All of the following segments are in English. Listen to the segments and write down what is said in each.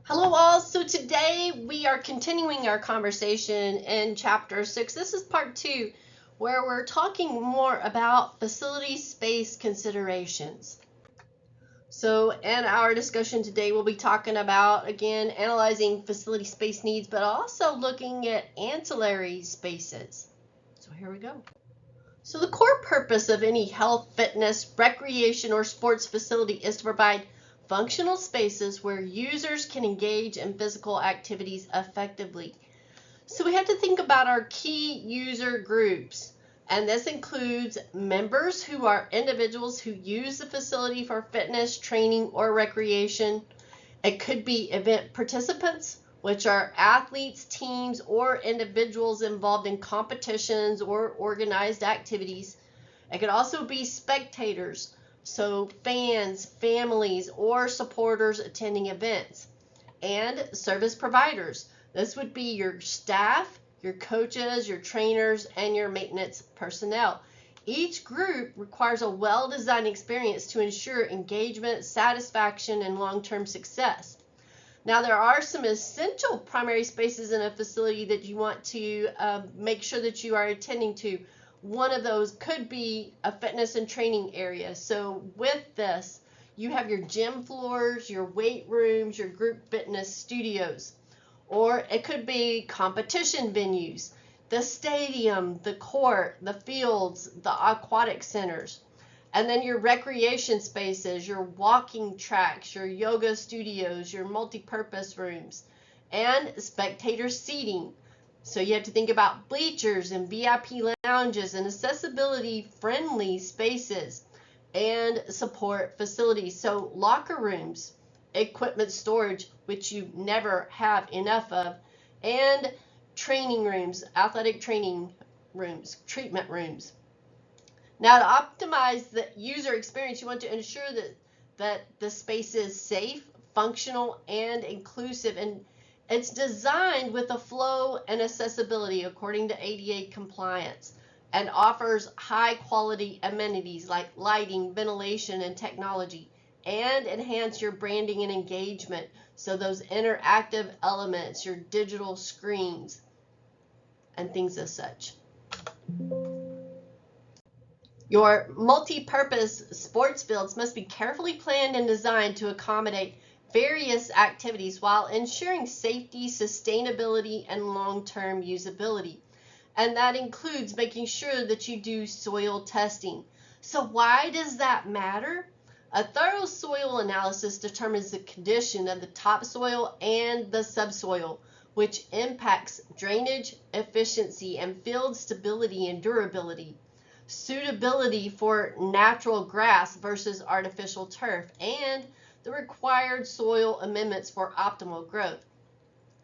Hello all, so today we are continuing our conversation in chapter 6. This is part 2 where we're talking more about facility space considerations. So in our discussion today we'll be talking about, again, analyzing facility space needs, but also looking at ancillary spaces. So here we go. So the core purpose of any health, fitness, recreation, or sports facility is to provide functional spaces where users can engage in physical activities effectively. So we have to think about our key user groups, and this includes members who are individuals who use the facility for fitness, training, or recreation. It could be event participants, which are athletes, teams, or individuals involved in competitions or organized activities. It could also be spectators, so fans, families, or supporters attending events. And service providers. This would be your staff, your coaches, your trainers, and your maintenance personnel. Each group requires a well-designed experience to ensure engagement, satisfaction, and long-term success. Now, there are some essential primary spaces in a facility that you want to make sure that you are attending to. One of those could be a fitness and training area. So with this, you have your gym floors, your weight rooms, your group fitness studios. Or it could be competition venues, the stadium, the court, the fields, the aquatic centers. And then your recreation spaces, your walking tracks, your yoga studios, your multi-purpose rooms, and spectator seating. So you have to think about bleachers and VIP lounges and accessibility friendly spaces and support facilities. So locker rooms, equipment storage, which you never have enough of, and training rooms, athletic training rooms, treatment rooms. Now, to optimize the user experience, you want to ensure that the space is safe, functional, and inclusive, and it's designed with a flow and accessibility according to ADA compliance, and offers high quality amenities like lighting, ventilation, and technology, and enhance your branding and engagement. So those interactive elements, your digital screens, and things as such. Your multi-purpose sports fields must be carefully planned and designed to accommodate various activities while ensuring safety, sustainability, and long-term usability. And that includes making sure that you do soil testing. So why does that matter? A thorough soil analysis determines the condition of the topsoil and the subsoil, which impacts drainage efficiency and field stability and durability, suitability for natural grass versus artificial turf, and the required soil amendments for optimal growth.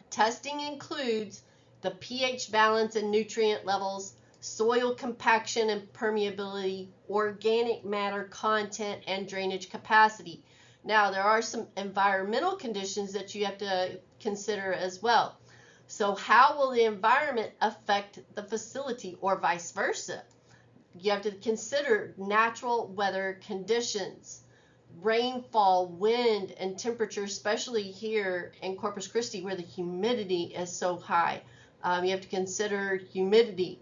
Testing includes the pH balance and nutrient levels, soil compaction and permeability, organic matter content, and drainage capacity. Now, there are some environmental conditions that you have to consider as well. So how will the environment affect the facility, or vice versa? You have to consider natural weather conditions, rainfall, wind, and temperature, especially here in Corpus Christi where the humidity is so high. You have to consider humidity,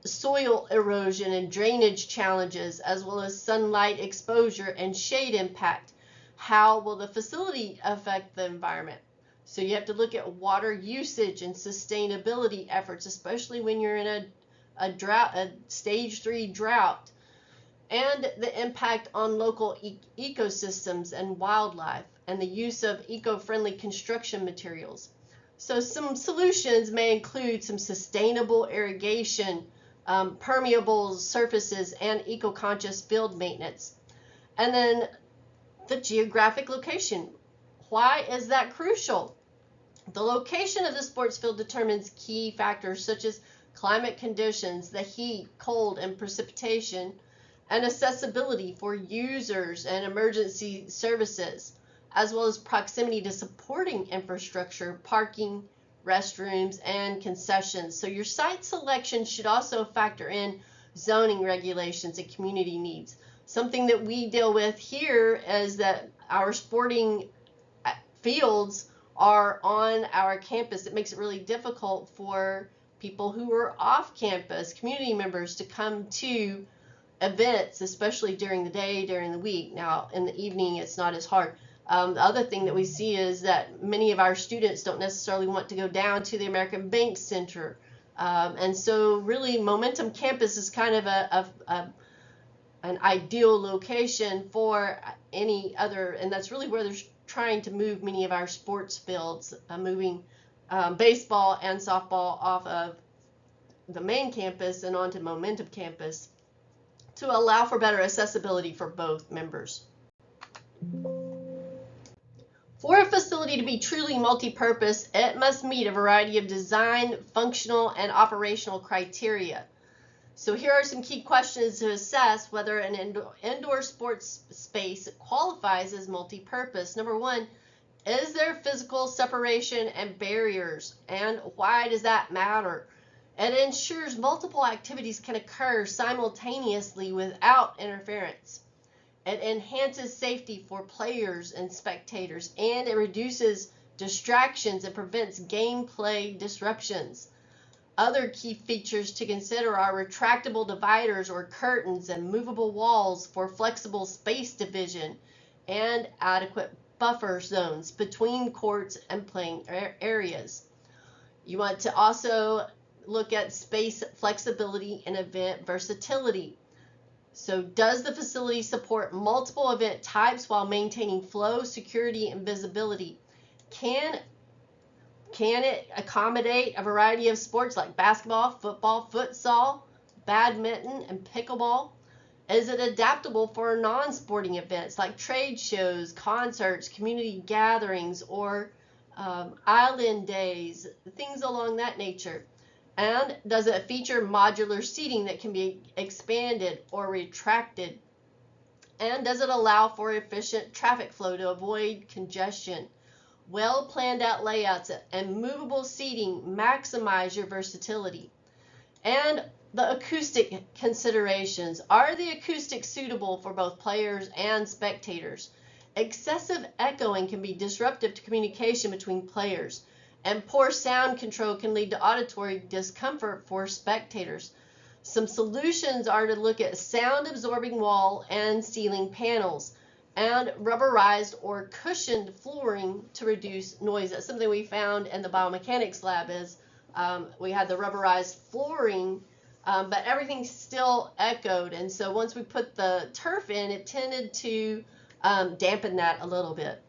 soil erosion and drainage challenges, as well as sunlight exposure and shade impact. How will the facility affect the environment? So you have to look at water usage and sustainability efforts, especially when you're in a stage 3 drought, and the impact on local ecosystems and wildlife, and the use of eco-friendly construction materials. So some solutions may include some sustainable irrigation, permeable surfaces, and eco-conscious field maintenance. And then the geographic location. Why is that crucial? The location of the sports field determines key factors such as climate conditions, the heat, cold, and precipitation, and accessibility for users and emergency services, as well as proximity to supporting infrastructure, parking, restrooms, and concessions. So your site selection should also factor in zoning regulations and community needs. Something that we deal with here is that our sporting fields are on our campus, it makes it really difficult for people who are off campus, community members, to come to events, especially during the day, during the week. Now, in the evening, it's not as hard. The other thing that we see is that many of our students don't necessarily want to go down to the American Bank Center. And so really Momentum Campus is kind of an ideal location for any other, and that's really where they're trying to move many of our sports fields, moving baseball and softball off of the main campus and onto Momentum Campus to allow for better accessibility for both members. For a facility to be truly multi-purpose, it must meet a variety of design, functional, and operational criteria. So here are some key questions to assess whether an indoor sports space qualifies as multi-purpose. Number one, is there physical separation and barriers, and why does that matter? It ensures multiple activities can occur simultaneously without interference. It enhances safety for players and spectators, and it reduces distractions and prevents gameplay disruptions. Other key features to consider are retractable dividers or curtains and movable walls for flexible space division and adequate buffer zones between courts and playing areas. You want to also look at space flexibility and event versatility. So does the facility support multiple event types while maintaining flow, security, and visibility? Can it accommodate a variety of sports like basketball, football, futsal, badminton, and pickleball? Is it adaptable for non-sporting events like trade shows, concerts, community gatherings, or island days, things along that nature? And does it feature modular seating that can be expanded or retracted? And does it allow for efficient traffic flow to avoid congestion? Well planned out layouts and movable seating maximize your versatility. And the acoustic considerations. Are the acoustics suitable for both players and spectators? Excessive echoing can be disruptive to communication between players, and poor sound control can lead to auditory discomfort for spectators. Some solutions are to look at sound absorbing wall and ceiling panels and rubberized or cushioned flooring to reduce noise. That's something we found in the biomechanics lab is we had the rubberized flooring, but everything still echoed. And so once we put the turf in, it tended to dampen that a little bit.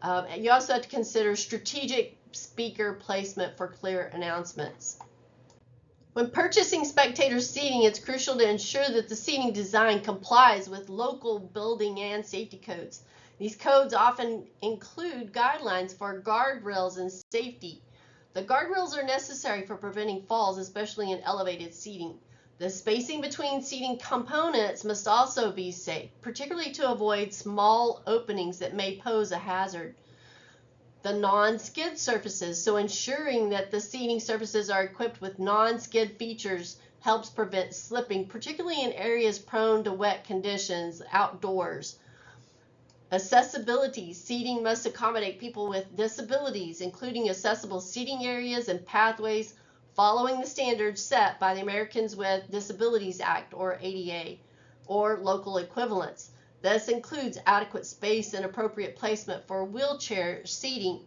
And you also have to consider strategic speaker placement for clear announcements. When purchasing spectator seating, it's crucial to ensure that the seating design complies with local building and safety codes. These codes often include guidelines for guardrails and safety. The guardrails are necessary for preventing falls, especially in elevated seating. The spacing between seating components must also be safe, particularly to avoid small openings that may pose a hazard. The non-skid surfaces, so ensuring that the seating surfaces are equipped with non-skid features helps prevent slipping, particularly in areas prone to wet conditions outdoors. Accessibility. Seating must accommodate people with disabilities, including accessible seating areas and pathways following the standards set by the Americans with Disabilities Act, or ADA, or local equivalents. This includes adequate space and appropriate placement for wheelchair seating.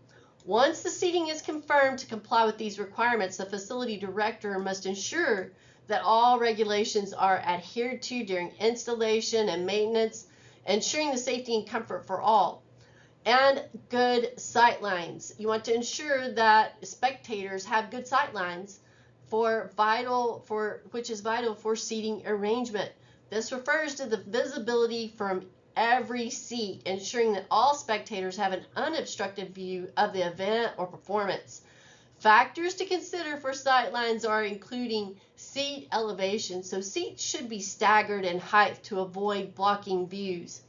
Once the seating is confirmed to comply with these requirements, the facility director must ensure that all regulations are adhered to during installation and maintenance, ensuring the safety and comfort for all. And good sight lines. You want to ensure that spectators have good sight lines which is vital for seating arrangement. This refers to the visibility from every seat, ensuring that all spectators have an unobstructed view of the event or performance. Factors to consider for sight lines are including seat elevation, so seats should be staggered in height to avoid blocking views.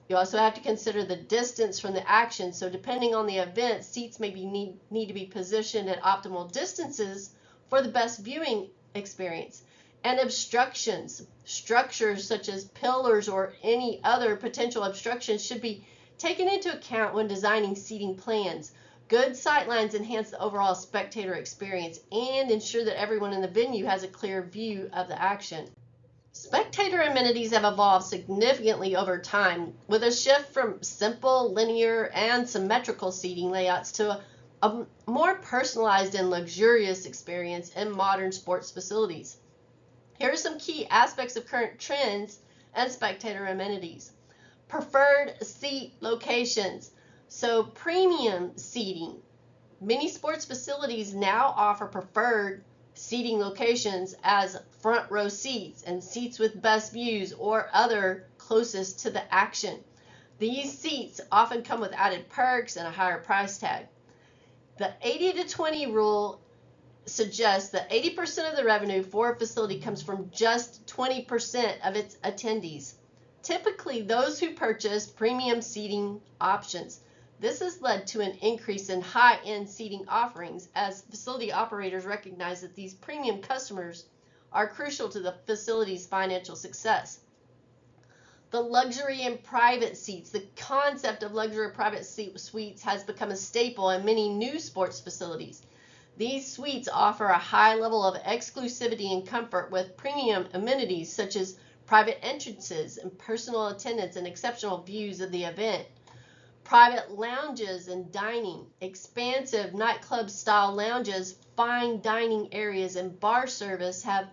You also have to consider the distance from the action, so depending on the event, seats may need to be positioned at optimal distances for the best viewing experience. And obstructions, structures such as pillars or any other potential obstructions should be Taken into account when designing seating plans, good sightlines enhance the overall spectator experience and ensure that everyone in the venue has a clear view of the action. Spectator amenities have evolved significantly over time, with a shift from simple, linear, and symmetrical seating layouts to a more personalized and luxurious experience in modern sports facilities. Here are some key aspects of current trends and spectator amenities. Preferred seat locations. So premium seating. Many sports facilities now offer preferred seating locations as front row seats and seats with best views or other closest to the action. These seats often come with added perks and a higher price tag. The 80 to 20 rule suggests that 80% of the revenue for a facility comes from just 20% of its attendees. Typically, those who purchase premium seating options. This has led to an increase in high-end seating offerings as facility operators recognize that these premium customers are crucial to the facility's financial success. The luxury and private seats. The concept of luxury private suites has become a staple in many new sports facilities. These suites offer a high level of exclusivity and comfort with premium amenities such as private entrances and personal attendance and exceptional views of the event. Private lounges and dining, expansive nightclub-style lounges, fine dining areas, and bar service have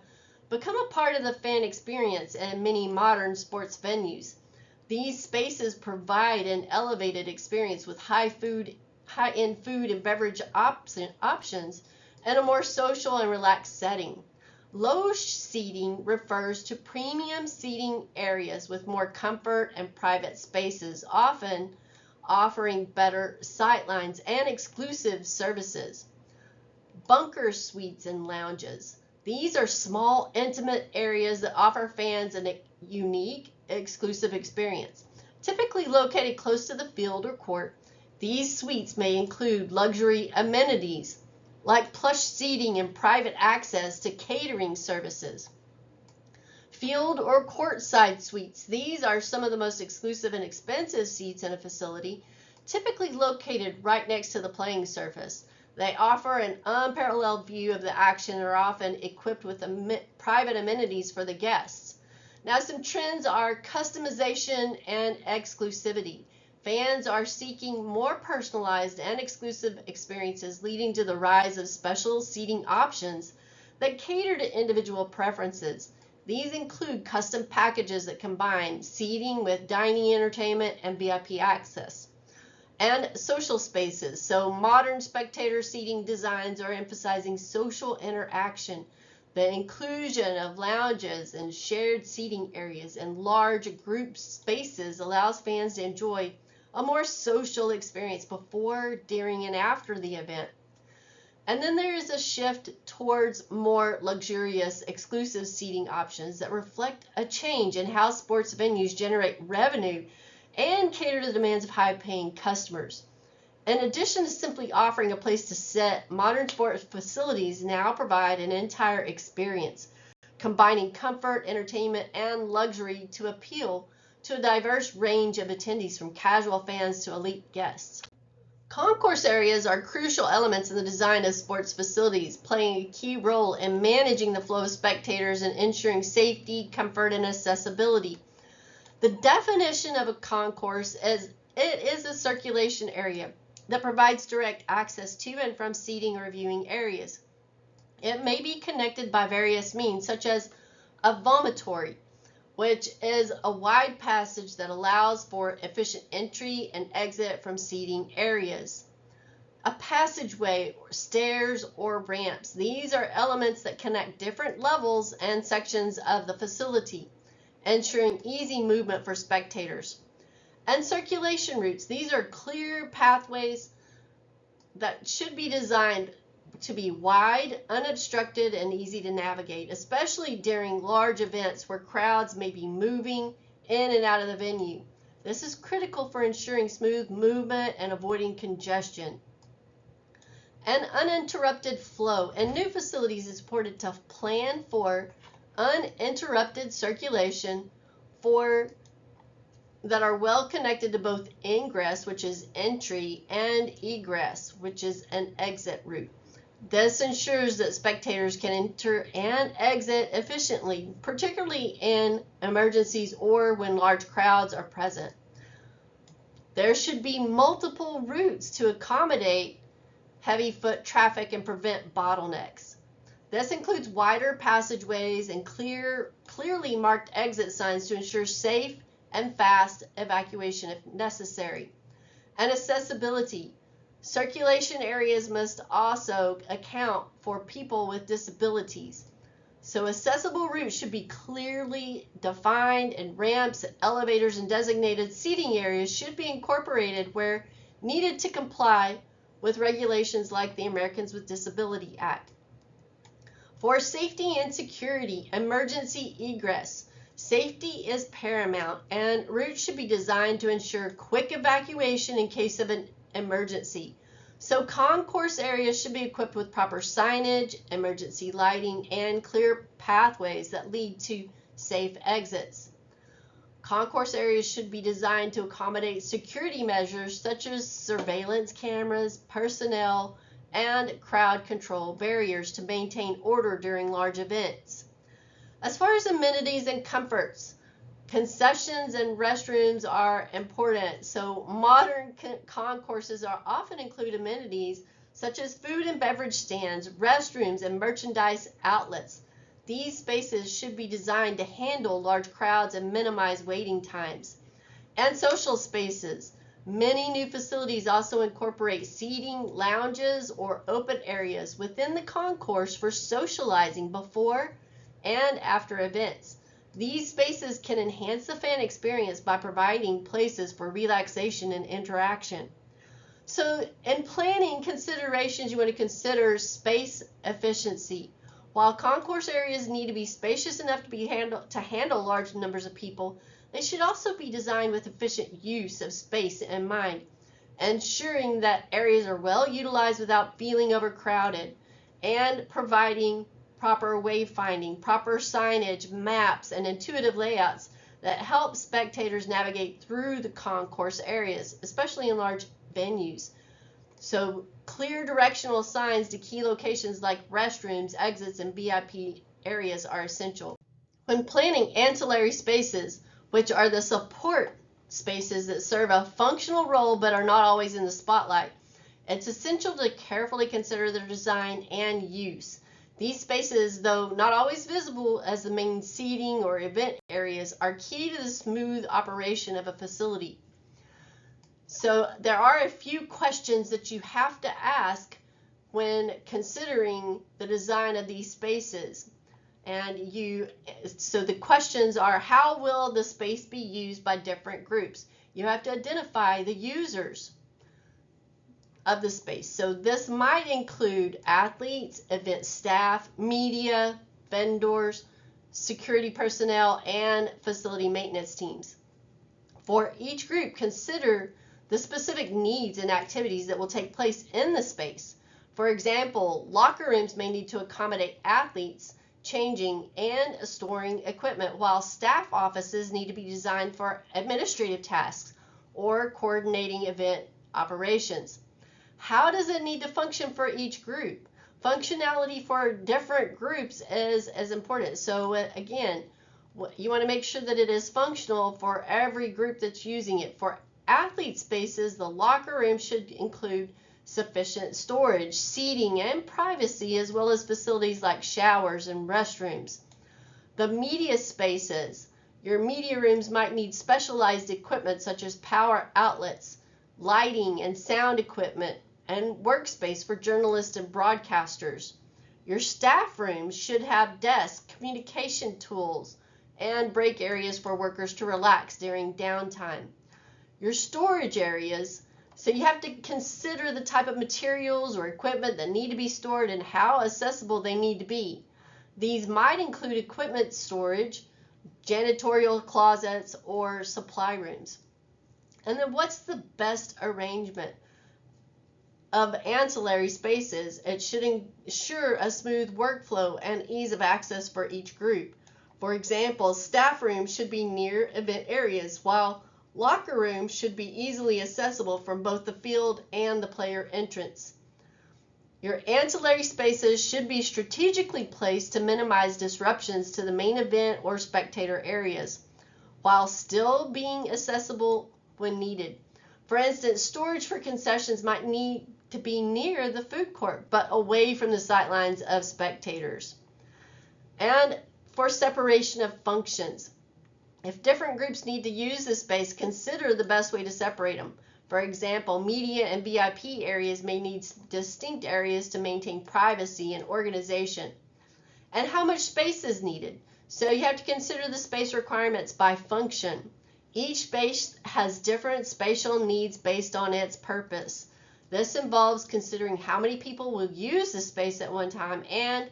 become a part of the fan experience in many modern sports venues. These spaces provide an elevated experience with high-end food and beverage options and a more social and relaxed setting. Low seating refers to premium seating areas with more comfort and private spaces, often offering better sightlines and exclusive services. Bunker suites and lounges. These are small, intimate areas that offer fans a unique, exclusive experience. Typically located close to the field or court, these suites may include luxury amenities like plush seating and private access to catering services. Field or courtside suites. These are some of the most exclusive and expensive seats in a facility, typically located right next to the playing surface. They offer an unparalleled view of the action and are often equipped with private amenities for the guests. Now, some trends are customization and exclusivity. Fans are seeking more personalized and exclusive experiences, leading to the rise of special seating options that cater to individual preferences. These include custom packages that combine seating with dining, entertainment, and VIP access. And social spaces. So modern spectator seating designs are emphasizing social interaction. The inclusion of lounges and shared seating areas and large group spaces allows fans to enjoy a more social experience before, during, and after the event. And then there is a shift towards more luxurious, exclusive seating options that reflect a change in how sports venues generate revenue and cater to the demands of high-paying customers. In addition to simply offering a place to sit, modern sports facilities now provide an entire experience, combining comfort, entertainment, and luxury to appeal to a diverse range of attendees from casual fans to elite guests. Concourse areas are crucial elements in the design of sports facilities, playing a key role in managing the flow of spectators and ensuring safety, comfort, and accessibility. The definition of a concourse is it is a circulation area that provides direct access to and from seating or viewing areas. It may be connected by various means, such as a vomitory, which is a wide passage that allows for efficient entry and exit from seating areas. A passageway, stairs, or ramps. These are elements that connect different levels and sections of the facility, ensuring easy movement for spectators. And circulation routes. These are clear pathways that should be designed to be wide, unobstructed, and easy to navigate, especially during large events where crowds may be moving in and out of the venue. This is critical for ensuring smooth movement and avoiding congestion. And uninterrupted flow. In new facilities, it's important to plan for uninterrupted circulation for that are well connected to both ingress, which is entry, and egress, which is an exit route. This ensures that spectators can enter and exit efficiently, particularly in emergencies or when large crowds are present. There should be multiple routes to accommodate heavy foot traffic and prevent bottlenecks. This includes wider passageways and clearly marked exit signs to ensure safe and fast evacuation if necessary. And accessibility. Circulation areas must also account for people with disabilities. So accessible routes should be clearly defined, and ramps, elevators, and designated seating areas should be incorporated where needed to comply with regulations like the Americans with Disabilities Act. For safety and security, emergency egress. Safety is paramount, and routes should be designed to ensure quick evacuation in case of an emergency. So concourse areas should be equipped with proper signage, emergency lighting, and clear pathways that lead to safe exits. Concourse areas should be designed to accommodate security measures such as surveillance cameras, personnel, and crowd control barriers to maintain order during large events. As far as amenities and comforts, concessions and restrooms are important. So modern concourses are often include amenities such as food and beverage stands, restrooms, and merchandise outlets. These spaces should be designed to handle large crowds and minimize waiting times. And social spaces. Many new facilities also incorporate seating, lounges, or open areas within the concourse for socializing before and after events. These spaces can enhance the fan experience by providing places for relaxation and interaction. So in planning considerations, you want to consider space efficiency. While concourse areas need to be spacious enough to handle large numbers of people, they should also be designed with efficient use of space in mind, ensuring that areas are well utilized without feeling overcrowded, and providing proper wayfinding, proper signage, maps, and intuitive layouts that help spectators navigate through the concourse areas, especially in large venues. So clear directional signs to key locations like restrooms, exits, and VIP areas are essential. When planning ancillary spaces, which are the support spaces that serve a functional role but are not always in the spotlight, it's essential to carefully consider their design and use. These spaces, though not always visible as the main seating or event areas, are key to the smooth operation of a facility. So there are a few questions that you have to ask when considering the design of these spaces. So the questions are, how will the space be used by different groups? You have to identify the users of the space. So this might include athletes, event staff, media, vendors, security personnel, and facility maintenance teams. For each group, consider the specific needs and activities that will take place in the space. For example, locker rooms may need to accommodate athletes changing and storing equipment, while staff offices need to be designed for administrative tasks or coordinating event operations. How does it need to function for each group? Functionality for different groups is as important. So again, you want to make sure that it is functional for every group that's using it. For athlete spaces, the locker room should include sufficient storage, seating, and privacy, as well as facilities like showers and restrooms. The media spaces, your media rooms might need specialized equipment such as power outlets, lighting and sound equipment, and workspace for journalists and broadcasters. Your staff rooms should have desks, communication tools, and break areas for workers to relax during downtime. Your storage areas, so you have to consider the type of materials or equipment that need to be stored and how accessible they need to be. These might include equipment storage, janitorial closets, or supply rooms. And then what's the best arrangement of ancillary spaces? It should ensure a smooth workflow and ease of access for each group. For example, staff rooms should be near event areas, while Locker rooms should be easily accessible from both the field and the player entrance. Your ancillary spaces should be strategically placed to minimize disruptions to the main event or spectator areas, while still being accessible when needed. For instance, storage for concessions might need to be near the food court, but away from the sightlines of spectators. And for separation of functions. If different groups need to use the space, consider the best way to separate them. For example, media and VIP areas may need distinct areas to maintain privacy and organization. And how much space is needed? So you have to consider the space requirements by function. Each space has different spatial needs based on its purpose. This involves considering how many people will use the space at one time and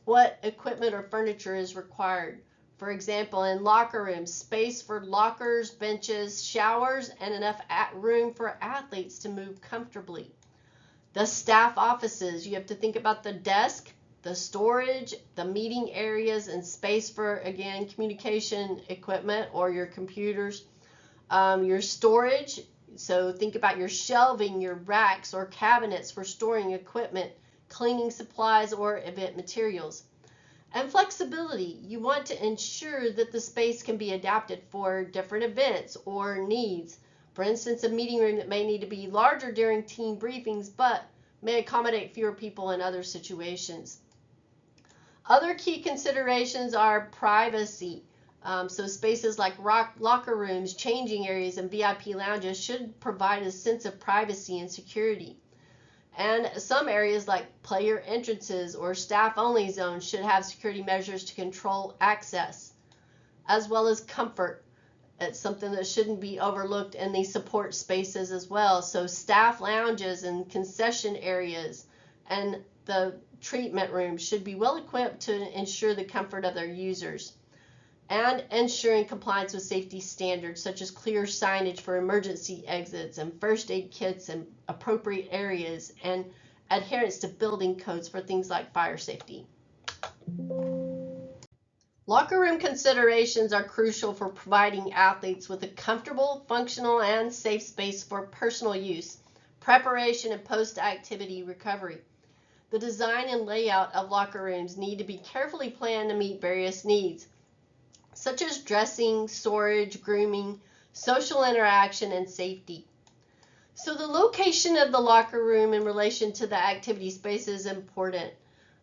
what equipment or furniture is required. For example, in locker rooms, space for lockers, benches, showers, and enough room for athletes to move comfortably. The staff offices, you have to think about the desk, the storage, the meeting areas, and space for, again, communication equipment or your computers. Your storage, so think about your shelving, your racks or cabinets for storing equipment, cleaning supplies, or event materials. And flexibility, you want to ensure that the space can be adapted for different events or needs. For instance, a meeting room that may need to be larger during team briefings, but may accommodate fewer people in other situations. Other key considerations are privacy. So spaces like locker rooms, changing areas, and VIP lounges should provide a sense of privacy and security. And some areas like player entrances or staff-only zones should have security measures to control access, as well as comfort. It's something that shouldn't be overlooked in these support spaces as well. So staff lounges and concession areas and the treatment rooms should be well equipped to ensure the comfort of their users. And ensuring compliance with safety standards such as clear signage for emergency exits and first aid kits in appropriate areas, and adherence to building codes for things like fire safety. Locker room considerations are crucial for providing athletes with a comfortable, functional, and safe space for personal use, preparation, and post-activity recovery. The design and layout of locker rooms need to be carefully planned to meet various needs, such as dressing, storage, grooming, social interaction, and safety. So the location of the locker room in relation to the activity space is important.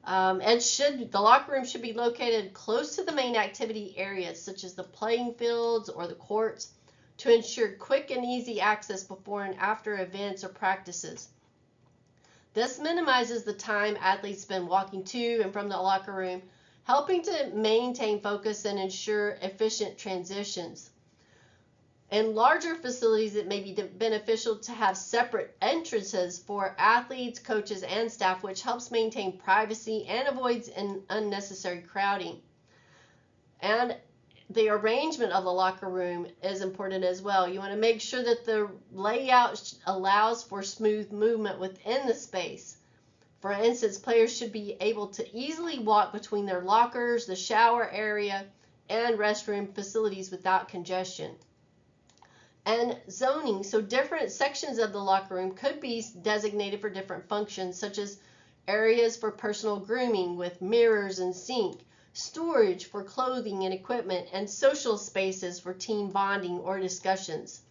The locker room should be located close to the main activity areas, such as the playing fields or the courts, to ensure quick and easy access before and after events or practices. This minimizes the time athletes spend walking to and from the locker room, helping to maintain focus and ensure efficient transitions. In larger facilities, it may be beneficial to have separate entrances for athletes, coaches, and staff, which helps maintain privacy and avoids unnecessary crowding. And the arrangement of the locker room is important as well. You want to make sure that the layout allows for smooth movement within the space. For instance, players should be able to easily walk between their lockers, the shower area, and restroom facilities without congestion. And zoning, so different sections of the locker room could be designated for different functions, such as areas for personal grooming with mirrors and sink, storage for clothing and equipment, and social spaces for team bonding or discussions.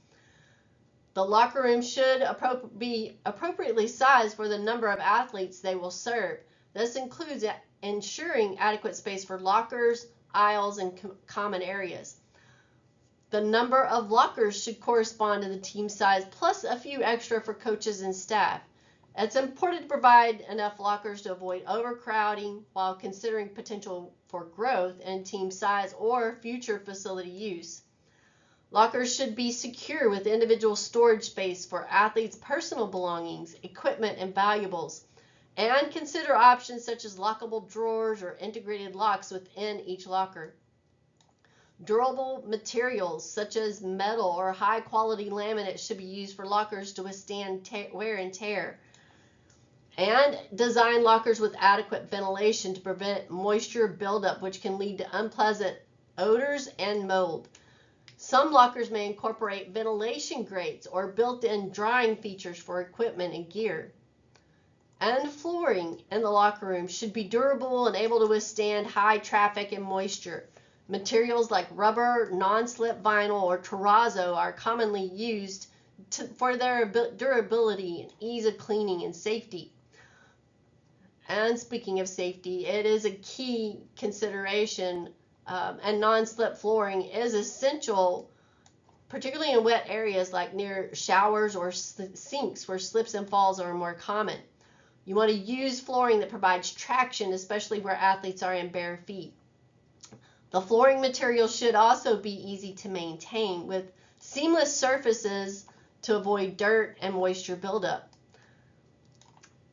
The locker room should be appropriately sized for the number of athletes they will serve. This includes ensuring adequate space for lockers, aisles, and common areas. The number of lockers should correspond to the team size, plus a few extra for coaches and staff. It's important to provide enough lockers to avoid overcrowding while considering potential for growth in team size or future facility use. Lockers should be secure with individual storage space for athletes' personal belongings, equipment, and valuables. And consider options such as lockable drawers or integrated locks within each locker. Durable materials such as metal or high-quality laminate should be used for lockers to withstand wear and tear. And design lockers with adequate ventilation to prevent moisture buildup, which can lead to unpleasant odors and mold. Some lockers may incorporate ventilation grates or built-in drying features for equipment and gear. And flooring in the locker room should be durable and able to withstand high traffic and moisture. Materials like rubber, non-slip vinyl, or terrazzo are commonly used for their durability and ease of cleaning and safety. And speaking of safety, it is a key consideration, and non-slip flooring is essential, particularly in wet areas like near showers or sinks where slips and falls are more common. You want to use flooring that provides traction, especially where athletes are in bare feet. The flooring material should also be easy to maintain with seamless surfaces to avoid dirt and moisture buildup.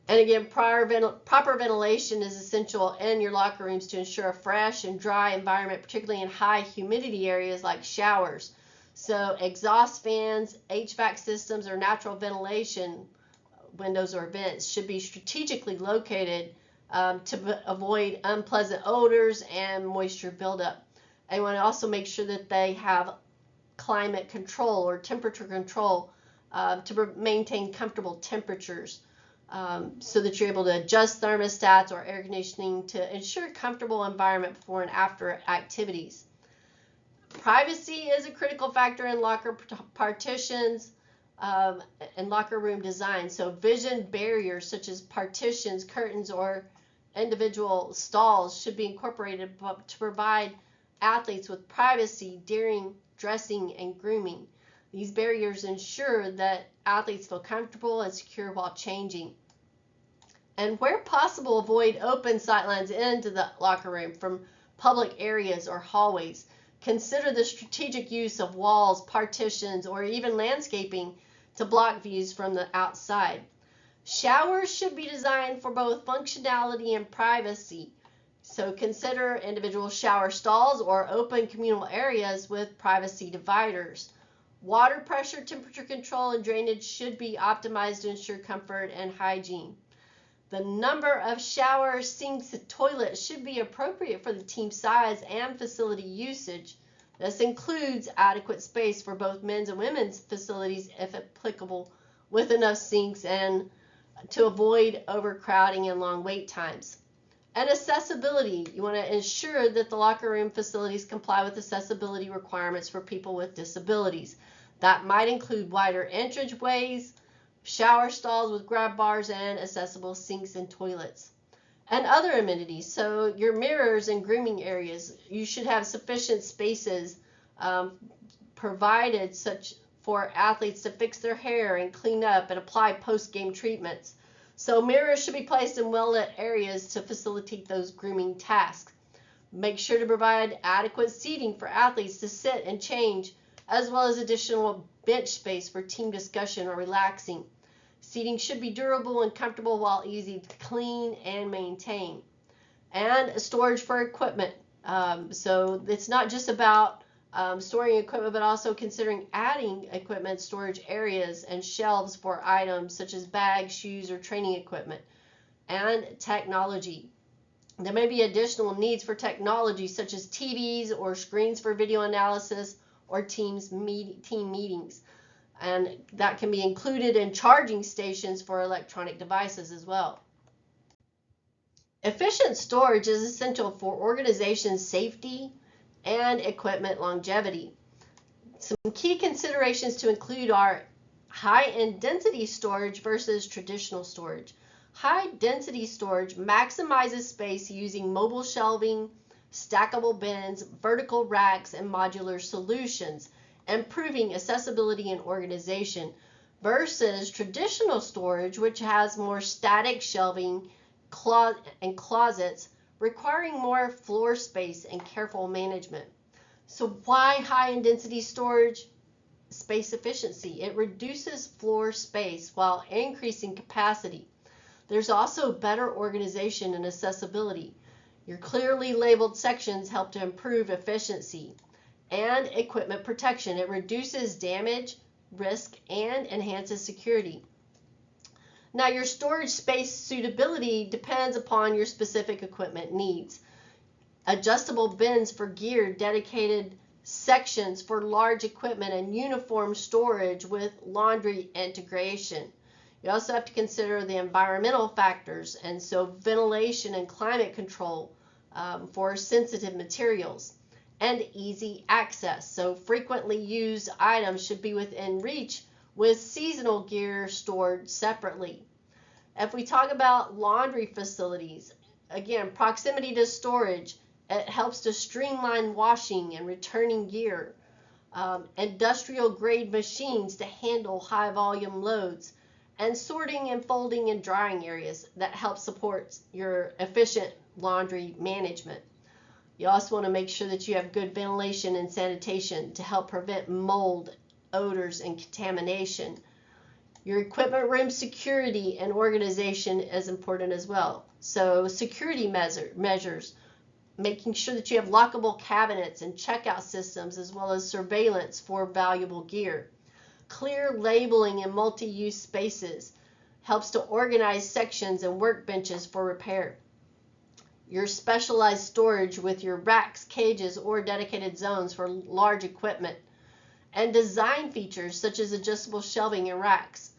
And again, proper ventilation is essential in your locker rooms to ensure a fresh and dry environment, particularly in high humidity areas like showers. So exhaust fans, HVAC systems, or natural ventilation windows or vents should be strategically located to avoid unpleasant odors and moisture buildup. And you want to also make sure that they have climate control or temperature control to maintain comfortable temperatures, so that you're able to adjust thermostats or air conditioning to ensure a comfortable environment before and after activities. Privacy is a critical factor in locker partitions and locker room design. So vision barriers such as partitions, curtains, or individual stalls should be incorporated to provide athletes with privacy during dressing and grooming. These barriers ensure that athletes feel comfortable and secure while changing. And where possible, avoid open sightlines into the locker room from public areas or hallways. Consider the strategic use of walls, partitions, or even landscaping to block views from the outside. Showers should be designed for both functionality and privacy. So consider individual shower stalls or open communal areas with privacy dividers. Water pressure, temperature control, and drainage should be optimized to ensure comfort and hygiene. The number of showers, sinks, and toilets should be appropriate for the team size and facility usage. This includes adequate space for both men's and women's facilities if applicable, with enough sinks and to avoid overcrowding and long wait times. And accessibility, you want to ensure that the locker room facilities comply with accessibility requirements for people with disabilities. That might include wider entranceways, shower stalls with grab bars, and accessible sinks and toilets. And other amenities, so your mirrors and grooming areas, you should have sufficient spaces provided such for athletes to fix their hair and clean up and apply post-game treatments. So mirrors should be placed in well-lit areas to facilitate those grooming tasks. Make sure to provide adequate seating for athletes to sit and change, as well as additional bench space for team discussion or relaxing. Seating should be durable and comfortable while easy to clean and maintain. And storage for equipment. So it's not just about storing equipment, but also considering adding equipment storage areas and shelves for items such as bags, shoes, or training equipment. And technology. There may be additional needs for technology such as TVs or screens for video analysis or team meetings. And that can be included in charging stations for electronic devices as well. Efficient storage is essential for organization safety and equipment longevity. Some key considerations to include are high density storage versus traditional storage. High density storage maximizes space using mobile shelving, stackable bins, vertical racks, and modular solutions, improving accessibility and organization, versus traditional storage, which has more static shelving and closets, requiring more floor space and careful management. So why high density storage? Space efficiency. It reduces floor space while increasing capacity. There's also better organization and accessibility. Your clearly labeled sections help to improve efficiency. And equipment protection. It reduces damage, risk, and enhances security. Now, your storage space suitability depends upon your specific equipment needs. Adjustable bins for gear, dedicated sections for large equipment, and uniform storage with laundry integration. You also have to consider the environmental factors, and so ventilation and climate control for sensitive materials, and easy access. So frequently used items should be within reach, with seasonal gear stored separately. If we talk about laundry facilities, again, proximity to storage, it helps to streamline washing and returning gear. Industrial grade machines to handle high volume loads, and sorting and folding and drying areas that help support your efficient laundry management. You also want to make sure that you have good ventilation and sanitation to help prevent mold, odors, and contamination. Your equipment room security and organization is important as well. So security measures, making sure that you have lockable cabinets and checkout systems, as well as surveillance for valuable gear. Clear labeling in multi-use spaces helps to organize sections and workbenches for repair. Your specialized storage with your racks, cages, or dedicated zones for large equipment. And design features such as adjustable shelving and racks,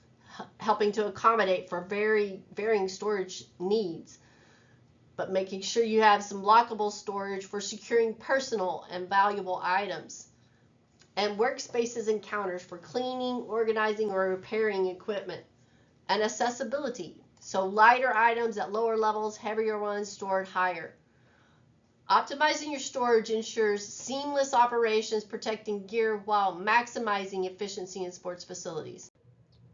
helping to accommodate for varying storage needs, but making sure you have some lockable storage for securing personal and valuable items. And workspaces and counters for cleaning, organizing, or repairing equipment. And accessibility, so lighter items at lower levels, heavier ones stored higher. Optimizing your storage ensures seamless operations, protecting gear while maximizing efficiency in sports facilities.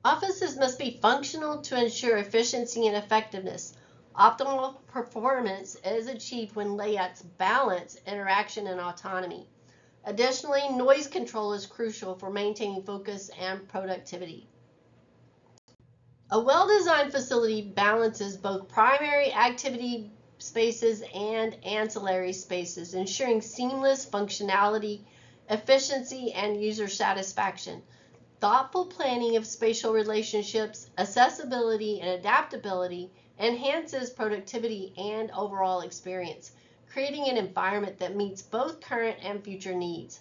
Offices must be functional to ensure efficiency and effectiveness. Optimal performance is achieved when layouts balance interaction and autonomy. Additionally, noise control is crucial for maintaining focus and productivity. A well-designed facility balances both primary activity spaces and ancillary spaces, ensuring seamless functionality, efficiency, and user satisfaction. Thoughtful planning of spatial relationships, accessibility, and adaptability enhances productivity and overall experience, creating an environment that meets both current and future needs.